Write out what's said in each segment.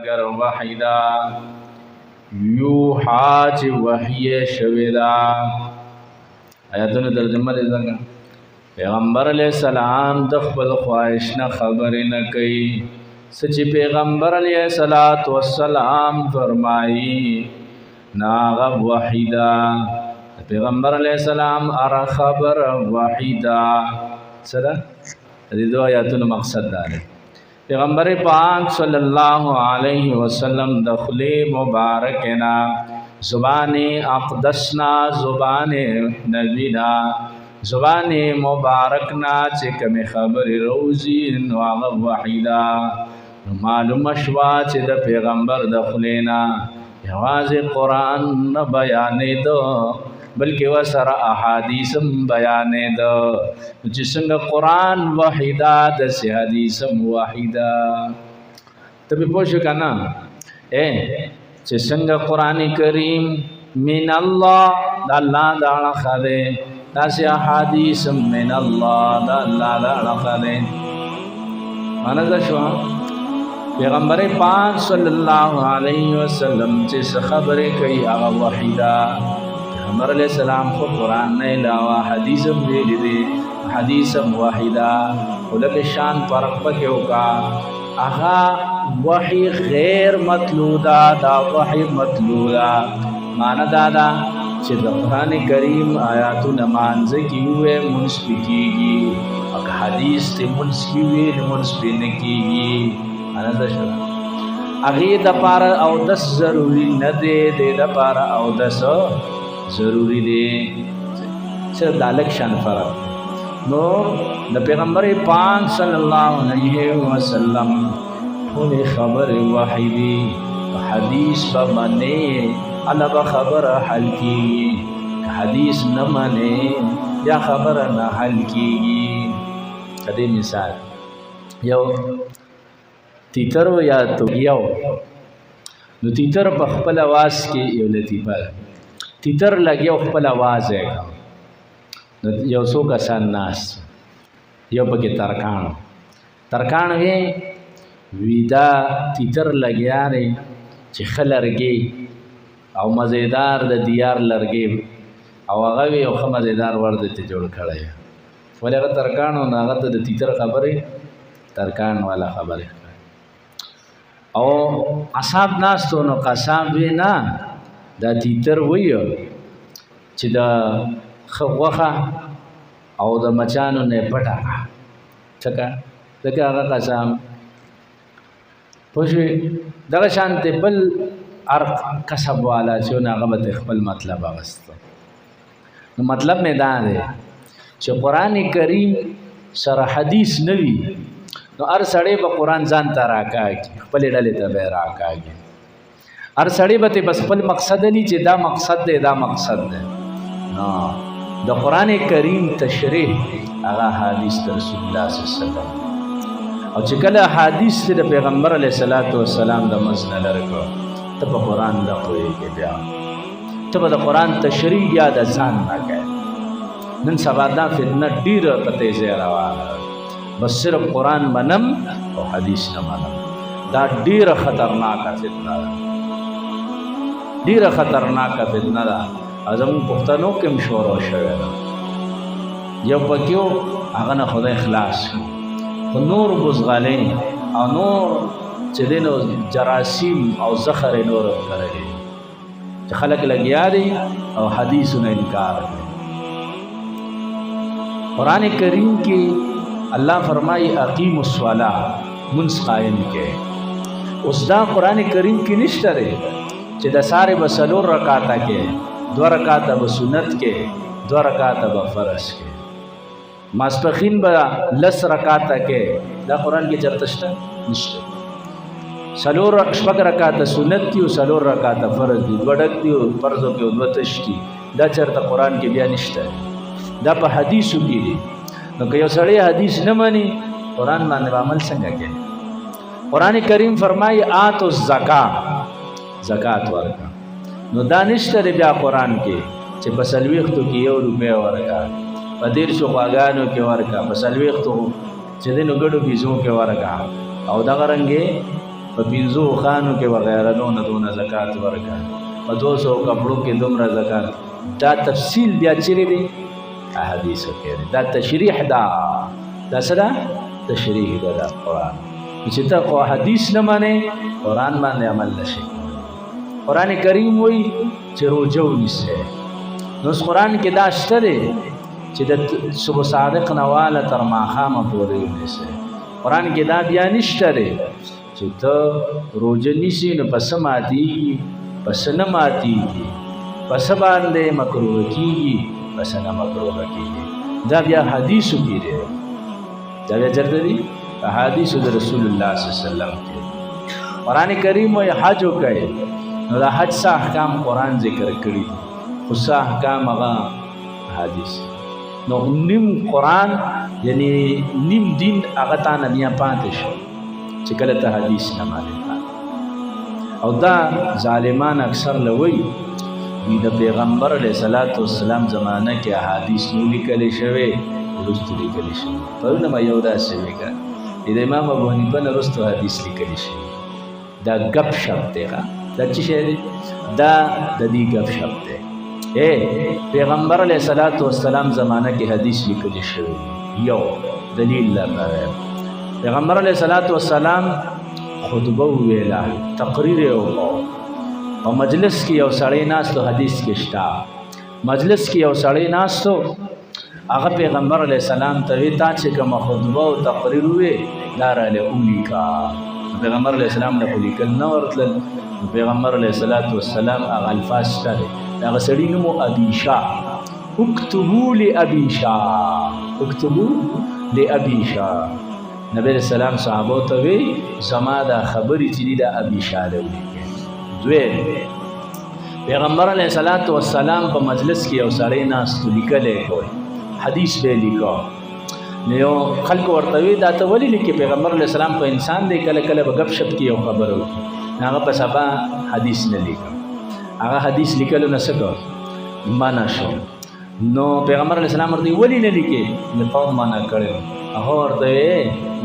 اگر وحیدا یوحا چې وحی شوی دا آیاتونو ترجمه دې څنګه پیغمبر علیہ السلام د خپل خواهش نه خبرې نه کوي سچ پیغمبر علیہ الصلات والسلام فرمایي ناغ وحیدا پیغمبر علیہ السلام ار خبر وحیدا سره دې دوه آیاتونو مقصد دا دی پیغمبر پاک صلی اللہ علیہ وسلم دخلی مبارکنا زبان اقدسنا زبان نبینا زبان مبارکنا چکم خبر روزی نواغ وحیدا معلوم شوا چه د پیغمبر دخلینا یواز قرآن نه بیانی دو بلکہ وہ سر احادیثم بیانے دو جسنگ قرآن وحیدہ دس حدیثم وحیدہ تبھی پوچھو کنا جسنگ قرآن کریم من اللہ دا اللہ دا خدے دس احادیثم من اللہ دا اللہ دا خدے مانا دا شو پیغمبر پاک صلی اللہ علیہ وسلم جس خبر کئی اغا وحیدہ پیغمبر علیہ السلام خود قرآن نے علاوہ حدیثم ویلی دے حدیثم واحدہ خلق شان فرق پکیو کا اغا وحی غیر مطلودا دا وحی مطلودا مانا دادا چھ دا قرآن کریم آیاتو نمانز کی ہوئے منسپی کی گی اگر حدیث تے منسپی ہوئے منسپی نکی گی مانا دا شکر اغی دا پارا او دس ضروری ندے دے دا پارا او دس ضروری دے صرف دالک شان فرق نو دا پیغمبر پاک صلی اللہ علیہ وسلم خونی خبر وحیدی حدیث بمانے علب خبر حل کی حدیث نمانے یا خبر نہ حل کی کدی مثال یو تیتر و یا تو یو نو تیتر بخپل آواز کی یو لطیفہ تیتر لگیو خپل آواز ہے یو سو کسان ناس یو پکی ترکان ویدا تیتر لگیا رے چی خلرگی او مزیدار د دیار لرگی او اغاوی او خمزیدار ورد تی جوڑ کھڑا ہے ولی اگر ترکانو ناغت د تیتر خبری ترکان والا خبری او اصاب ناس تو نو قصاب وی نا دا تیتر ویو چې دا خوخه او د مچانو نه پټا چکا دغه هغه قسم پوښي دغه شانته بل ار کسب والا چې هغه به خپل مطلب واغسته نو مطلب نه دا دی چې قران کریم سره حدیث نوي نو ار سړی به قران ځان ته راکاږي خپل ډلې ته به راکاږي ار سړی به بس خپل مقصد نه چې دا مقصد دی دا مقصد دی نو د قران کریم تشریح هغه حدیث رسول الله صلی الله علیه وسلم او چې کله حدیث د پیغمبر علیه الصلاۃ والسلام د مسنه لرګو ته په قران د کوی بیا ته د قران تشریح یا د ځان نه کوي نن سبا دا فتنه ډیره پته زی روانه بس صرف قران منم او حدیث نه منم دا ډیره خطرناکه فتنه ده ډیره خطرناکه فتنه ده ازم پښتنو کې مشوره شوی ده یو پکیو هغه نه خدای اخلاص کو نور بزغالین او نور چې دینو جراثیم او زخر نور کړی چې خلک لګیا دي او حدیثونو انکار کوي قران کریم کې الله فرمایي اقیم الصلاة منس قائم کې اوس دا قران کریم کې نشته دی چې د ساره بسلور رکعاته کې دو رکعاته به سنت کې دو رکعاته به فرض کې ماسپخین به لس رکعاته کې دا قران کې چرته شته نشته سلور شپږ رکعاته سنت کې او سلور رکعاته فرض دي وړک دي او فرضو کې دوه تشتی دا چرته قران کې بیا نشته دا په حدیثو کې دي نو که یو سړی حدیث نه مانی قران باندې عمل څنګه کوي قران کریم فرمایي آتو زکات ورکا نو دانشتر بیا قرآن کې چې بسلویختو کې یو روپے ورکا په دیر شو غاګانو کې ورکا بسلویختو چې دینو ګډو بيزو کې ورکا او دا غرنګي په 500 خانو کې وغیرہ دونه زکات ورکړه، په 200 کپړو کې دومره زکات. دا تفصیل بیا چیرې دی؟ احادیث کې دا تشریح دا سره تشریح دا قرآن. چې ته خو حدیث نه مانې قرآن باندې عمل نشي. قرآن کریم وایي چې روزه ونیسئ. نو قرآن کې دا شته دی چې د صبح صادق نه واله تر ماښامه پورې ونیسئ. قرآن کې دا بیا نشته دی چې ته روزه نیسې نو پس ماتېږي، پس نه ماتېږي، پس باندې مکروه کېږي، پس نه مکروه کېږي. دا بیا حدیثو کې دی، دا بیا چېرته دی؟ احادیث د رسول الله صلی الله علیه وسلم کې. قرآن کریم وایي حج وکړئ، نو دا حج څه احکام قرآن ذکر کړي، خو څه احکام هغه حدیث. نو نیم قرآن یعنی نیم دین هغه تا نه بیا پاتې شو چې کله ته حدیث نه مانې. او دا ظالمان اکثر له وایي د پیغمبر علیه صلات والسلام زمانه کې احادیث نو لیکلی شوی، وروستو لیکلی شوی. پرونه ما یو داسې ویږه د امام ابو حنیفه نه وروستو حدیث لیکلی شوی. دا ګپ شپ دی، دا څه شی دی؟ دا د دې ګپ شپ دی. پیغمبر علیه صلات والسلام زمانه کې حدیث لیکلی شوی. یو دلیل لري، پیغمبر علیه صلات والسلام خطبه ویلا، تقریر وکړ، او مجلس کې یو سړی ناستو، حدیث کې شته مجلس کې یو سړی ناستو، هغه پیغمبر علیه السلام ته وی تا چې کومه خطبه او تقریر وې دا راله ولیکا. پیغمبر علیه السلام له ولیکل نه ورتلل. پیغمبر علیه الصلاۃ والسلام هغه الفاظ شته، هغه سړی نوم ابي شاه، اكتبوا لابي شاه، اكتبوا لابي شاه. نبی علیہ السلام صحابه ته وی زما دا خبرې چې دی د ابي شاه دی. دویم پیغمبر علیه الصلاۃ والسلام په مجلس کې یو سړی ناست لیکلی کوي، حدیث به لیکو. نو خلق ورته وی دا ته ولې لیکي؟ پیغمبر علیه السلام په انسان دی، کله کله به غب شپ کې یو خبره وکړي، هغه په سبا حدیث نه لیکو. هغه حدیث لیکلو نه څه کو معنا شو. نو پیغمبر علیه السلام ورته ولې نه لیکي؟ نو قوم معنا کړو. هغه ورته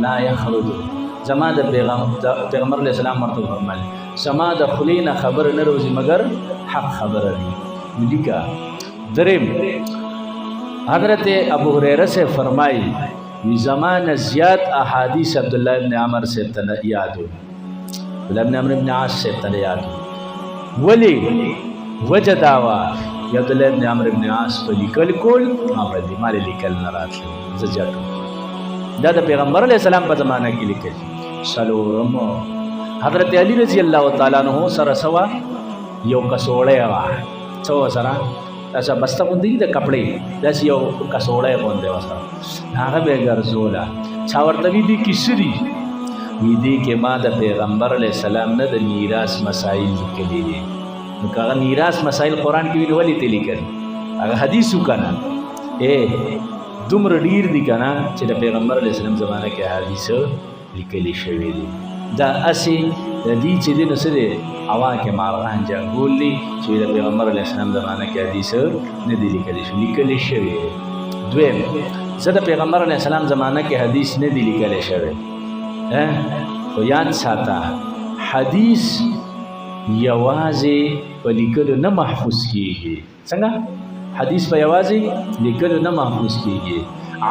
لا یخرج، زما د پیغمبر علیه السلام ورته فرمایي زما د خلی نه خبر نه روزي مگر حق خبره دی. لیکا دریم حضرت ابو هريره سے فرمائی زمانہ زیاد احادیث عبداللہ ابن عمر سے یاد ہو، عبداللہ ابن عمر ابن عاص سے یاد ہو. ولی وجہ داوا یا عبداللہ ابن عمر ابن عاص په لیکل کول ماوردی مال لیکل نه راتلو زجاتو. دا د پیغمبر علیه السلام په زمانہ کې لیکل. سلورم حضرت علی رضی الله تعالی عنہ سره سوا یو کسوړی وا، څو سره تاسو بسته غوندي د کپڑے داس یو کسوړی غوندي وسره هغه به ګرځولا. چا ورته وی دي کیسری وی دي کې ما د پیغمبر علیه السلام نه د میراث مسائل لیکلي دي. نو هغه میراث مسائل قران کې ویل ولې ته لیکل؟ هغه حدیث وکړه دومره ډیر دي کنه چې د پیغمبر علیه السلام زمانه کې حدیث لیکلي شوی دي. دا اسی د دې چې د نسره هوا کې مارغان جنګول دي چې د پیغمبر علیه السلام زمانه کې حدیث نه دي لیکلي شوی. دویم زه د پیغمبر علیه السلام زمانه کې حدیث نه دي لیکلي شوی. خو یاد ساته حدیث یوازې په لیکلو نه محفوظ کیږي. څنګه حدیث په یوازې لیکلو نه محفوظ کیږي؟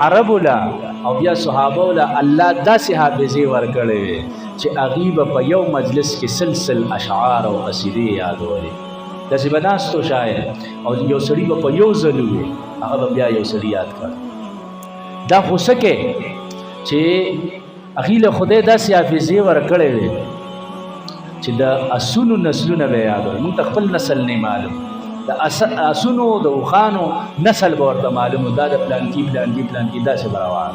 عربو لا او بیا صحابه لا الله داسې حافظې ورکړې وي چې هغې به په یو مجلس کې سلسل اشعار او قصیدې یادولې. داسې به ناستو شاعر او یو سړي به په یو ځل وي، هغه به بیا یو سړي یاد کړ. دا خو څه کې چې هغې له خدای داسې حافظې ورکړې وي چې د اسونو نسلونه به یادول. موږ ته خپل نسل نه معلوم، د اسونو د اوښانو نسل به ورته معلوم، دا د پلانکي داسې به روان